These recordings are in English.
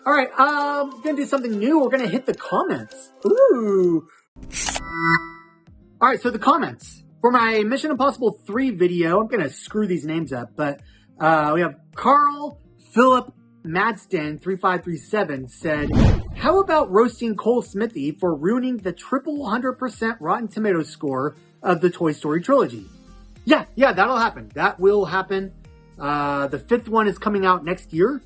All right, gonna do something new. We're gonna hit the comments. Ooh. All right, so the comments. For my Mission Impossible 3 video, I'm gonna screw these names up, but we have Carl Philip Madston 3537 said, how about roasting Cole Smithy for ruining the triple 100% Rotten Tomatoes score of the Toy Story trilogy? Yeah, that'll happen. That will happen. The 5th one is coming out next year,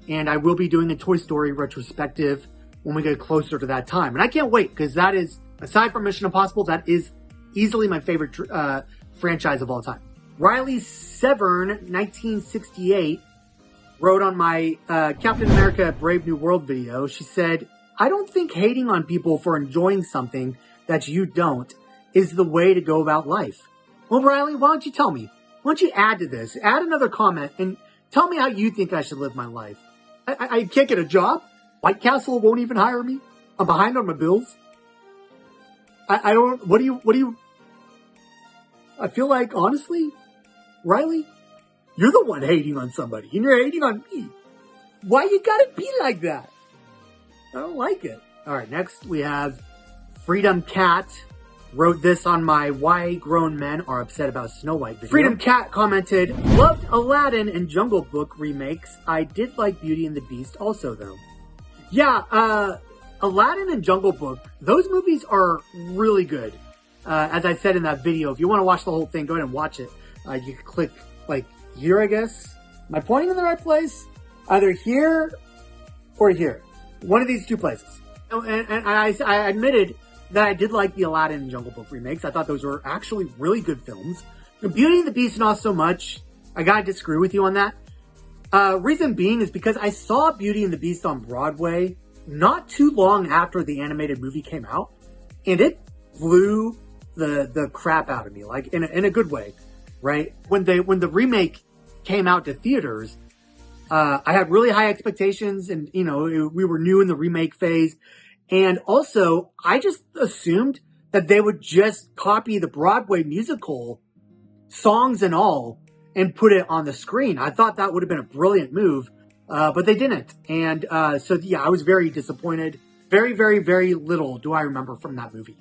and I will be doing a Toy Story retrospective when we get closer to that time. And I can't wait, because that is, aside from Mission Impossible, that is easily my favorite franchise of all time. Riley Severn, 1968, wrote on my Captain America Brave New World video. She said, I don't think hating on people for enjoying something that you don't is the way to go about life. Well, Riley, why don't you tell me? Why don't you add to this? Add another comment and tell me how you think I should live my life. I can't get a job. White Castle won't even hire me. I'm behind on my bills. I don't, what do you, I feel like, honestly, Riley, you're the one hating on somebody and you're hating on me. Why you gotta be like that? I don't like it. All right, next we have Freedom Cat. Wrote this on my Why Grown Men Are Upset About Snow White video. Freedom Cat commented, loved Aladdin and Jungle Book remakes. I did like Beauty and the Beast also, though. Yeah, Aladdin and Jungle Book, those movies are really good. As I said in that video, if you want to watch the whole thing, go ahead and watch it. You can click, like, here, I guess. Am I pointing in the right place? Either here or here. One of these two places. And I admitted that I did like the Aladdin and Jungle Book remakes. I thought those were actually really good films. Beauty and the Beast, not so much. I gotta disagree with you on that. Reason being is because I saw Beauty and the Beast on Broadway not too long after the animated movie came out, and it blew the crap out of me, like in a good way, right? When the remake came out to theaters, I had really high expectations, and we were new in the remake phase. And also, I just assumed that they would just copy the Broadway musical, songs and all, and put it on the screen. I thought that would have been a brilliant move, but they didn't. And so, yeah, I was very disappointed. Very, very, very little do I remember from that movie.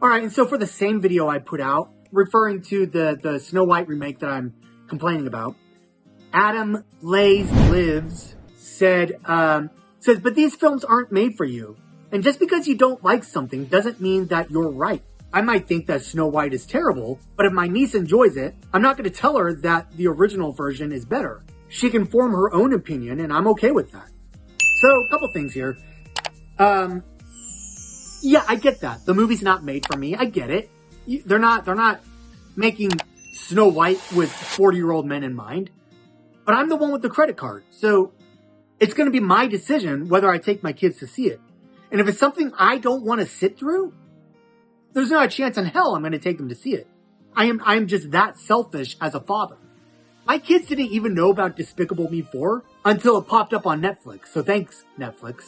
All right, and so for the same video I put out, referring to the Snow White remake that I'm complaining about, Adam Lays Lives said, but these films aren't made for you. And just because you don't like something doesn't mean that you're right. I might think that Snow White is terrible, but if my niece enjoys it, I'm not going to tell her that the original version is better. She can form her own opinion, and I'm okay with that. So, a couple things here. Yeah, I get that. The movie's not made for me. I get it. They're not making Snow White with 40-year-old men in mind. But I'm the one with the credit card. So, it's going to be my decision whether I take my kids to see it. And if it's something I don't want to sit through, there's not a chance in hell I'm going to take them to see it. I'm just that selfish as a father. My kids didn't even know about Despicable Me 4 until it popped up on Netflix. So thanks, Netflix.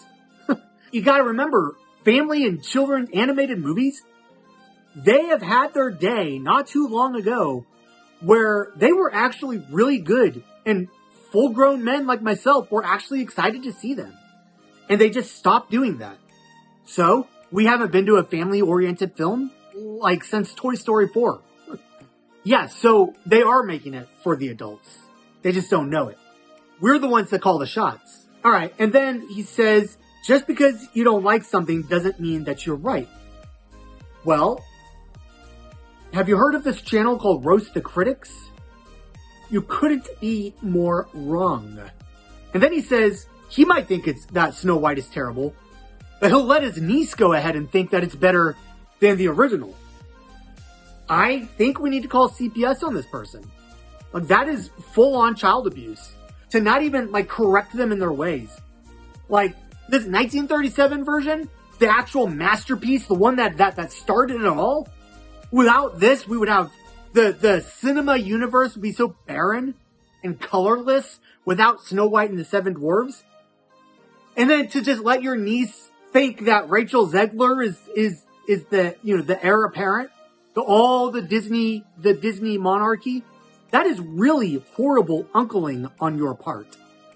You got to remember, family and children animated movies, they have had their day not too long ago where they were actually really good, and full-grown men like myself were actually excited to see them. And they just stopped doing that. So, we haven't been to a family-oriented film, like, since Toy Story 4. Yeah, so they are making it for the adults. They just don't know it. We're the ones that call the shots. All right, and then he says, just because you don't like something doesn't mean that you're right. Well, have you heard of this channel called Roast the Critics? You couldn't be more wrong. And then he says he might think that Snow White is terrible, but he'll let his niece go ahead and think that it's better than the original. I think we need to call CPS on this person. Like, that is full-on child abuse. To not even, like, correct them in their ways. Like, this 1937 version, the actual masterpiece, the one that started it all, without this, we would have the cinema universe would be so barren and colorless without Snow White and the Seven Dwarves. And then to just let your niece think that Rachel Zegler is the, the heir apparent to all the Disney monarchy, that is really horrible uncling on your part.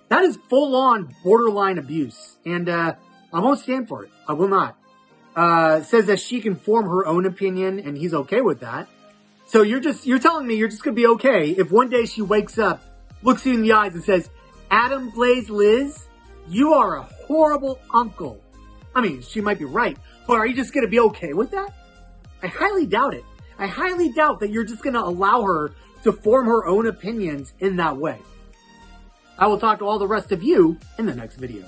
That is full-on borderline abuse, and I won't stand for it. I will not. Says that she can form her own opinion, and he's okay with that. So you're telling me you're just gonna be okay if one day she wakes up, looks you in the eyes and says, Adam plays Liz, you are a horrible uncle. I mean, she might be right, but are you just gonna be okay with that? I highly doubt it. I highly doubt that you're just gonna allow her to form her own opinions in that way. I will talk to all the rest of you in the next video.